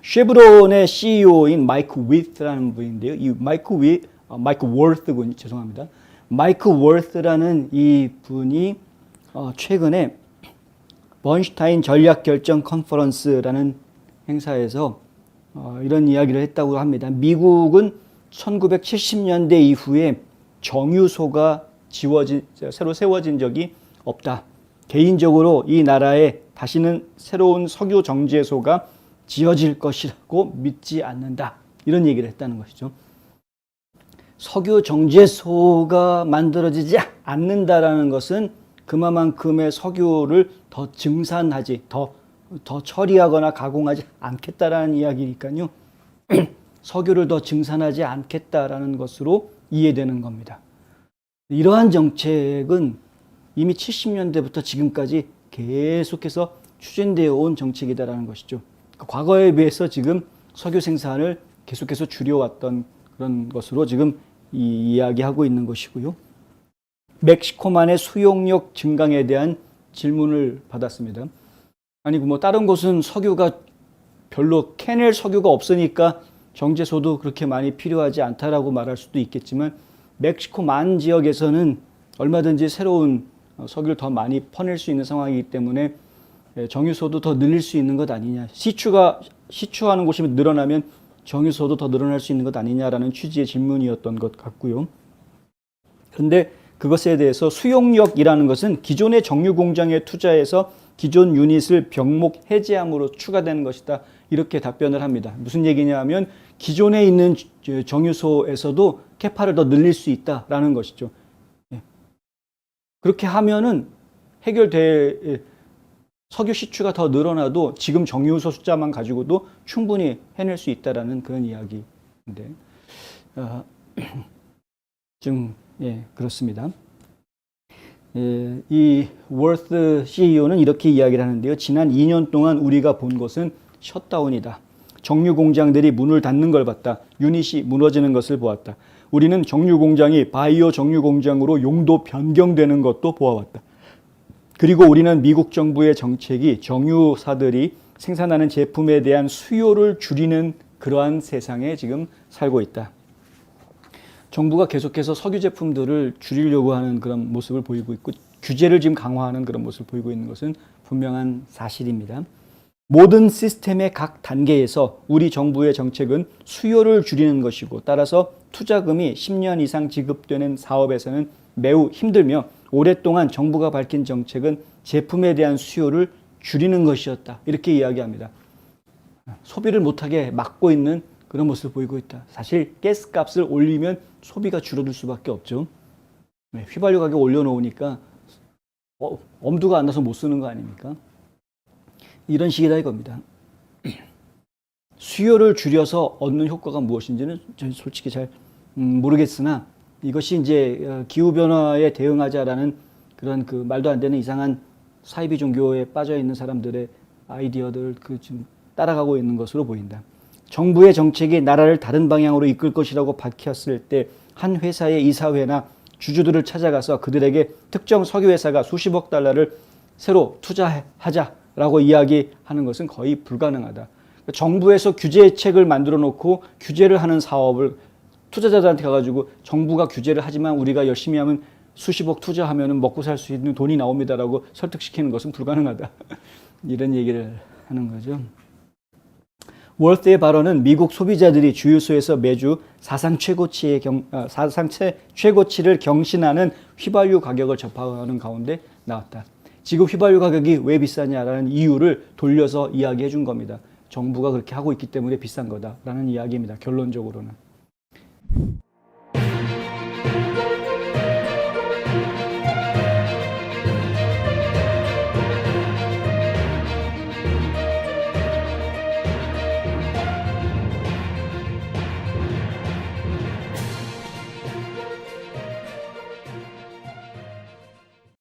쉐브론의 CEO인 마이크 위트라는 분인데요. 이 마이크 월트 군, 죄송합니다. 마이크 월트라는 이 분이 최근에 번슈타인 전략결정 컨퍼런스라는 행사에서 이런 이야기를 했다고 합니다. 미국은 1970년대 이후에 정유소가 새로 세워진 적이 없다. 개인적으로 이 나라에 다시는 새로운 석유 정제소가 지어질 것이라고 믿지 않는다. 이런 얘기를 했다는 것이죠. 석유 정제소가 만들어지지 않는다라는 것은 그만큼의 석유를 더 증산하지, 더 처리하거나 가공하지 않겠다라는 이야기니까요. 석유를 더 증산하지 않겠다라는 것으로 이해되는 겁니다. 이러한 정책은 이미 70년대부터 지금까지 계속해서 추진되어 온 정책이다라는 것이죠. 과거에 비해서 지금 석유 생산을 계속해서 줄여왔던 그런 것으로 지금 이야기하고 있는 것이고요. 멕시코만의 수용력 증강에 대한 질문을 받았습니다. 아니, 뭐 다른 곳은 석유가 별로 캐낼 석유가 없으니까 정제소도 그렇게 많이 필요하지 않다라고 말할 수도 있겠지만 멕시코 만 지역에서는 얼마든지 새로운 석유를 더 많이 퍼낼 수 있는 상황이기 때문에 정유소도 더 늘릴 수 있는 것 아니냐. 시추하는 곳이 늘어나면 정유소도 더 늘어날 수 있는 것 아니냐라는 취지의 질문이었던 것 같고요. 그런데 그것에 대해서 수용력이라는 것은 기존의 정유 공장에 투자해서 기존 유닛을 병목 해제함으로 추가되는 것이다. 이렇게 답변을 합니다. 무슨 얘기냐 하면 기존에 있는 정유소에서도 캐파를 더 늘릴 수 있다라는 것이죠. 그렇게 하면은 석유 시추가 더 늘어나도 지금 정유소 숫자만 가지고도 충분히 해낼 수 있다라는 그런 이야기인데, 그렇습니다. 이 월트 CEO는 이렇게 이야기를 하는데요. 지난 2년 동안 우리가 본 것은 셧다운이다. 정유 공장들이 문을 닫는 걸 봤다. 유닛이 무너지는 것을 보았다. 우리는 정유 공장이 바이오 정유 공장으로 용도 변경되는 것도 보아왔다. 그리고 우리는 미국 정부의 정책이 정유사들이 생산하는 제품에 대한 수요를 줄이는 그러한 세상에 지금 살고 있다. 정부가 계속해서 석유 제품들을 줄이려고 하는 그런 모습을 보이고 있고 규제를 지금 강화하는 그런 모습을 보이고 있는 것은 분명한 사실입니다. 모든 시스템의 각 단계에서 우리 정부의 정책은 수요를 줄이는 것이고 따라서 투자금이 10년 이상 지급되는 사업에서는 매우 힘들며 오랫동안 정부가 밝힌 정책은 제품에 대한 수요를 줄이는 것이었다. 이렇게 이야기합니다. 소비를 못하게 막고 있는 그런 모습을 보이고 있다. 사실 가스값을 올리면 소비가 줄어들 수밖에 없죠. 휘발유 가격 올려놓으니까 엄두가 안 나서 못 쓰는 거 아닙니까? 이런 식이다 이겁니다. 수요를 줄여서 얻는 효과가 무엇인지는 저는 솔직히 잘 모르겠으나 이것이 이제 기후변화에 대응하자라는 그런 그 말도 안 되는 이상한 사이비 종교에 빠져 있는 사람들의 아이디어들을 지금 따라가고 있는 것으로 보인다. 정부의 정책이 나라를 다른 방향으로 이끌 것이라고 밝혔을 때 한 회사의 이사회나 주주들을 찾아가서 그들에게 특정 석유회사가 수십억 달러를 새로 투자하자라고 이야기하는 것은 거의 불가능하다. 정부에서 규제책을 만들어 놓고 규제를 하는 사업을 투자자들한테 가가지고 정부가 규제를 하지만 우리가 열심히 하면 수십억 투자하면 먹고 살 수 있는 돈이 나옵니다라고 설득시키는 것은 불가능하다. 이런 얘기를 하는 거죠. 월트의 발언은 미국 소비자들이 주유소에서 매주 사상 최고치를 경신하는 휘발유 가격을 접하는 가운데 나왔다. 지금 휘발유 가격이 왜 비싸냐라는 이유를 돌려서 이야기해 준 겁니다. 정부가 그렇게 하고 있기 때문에 비싼 거다라는 이야기입니다. 결론적으로는.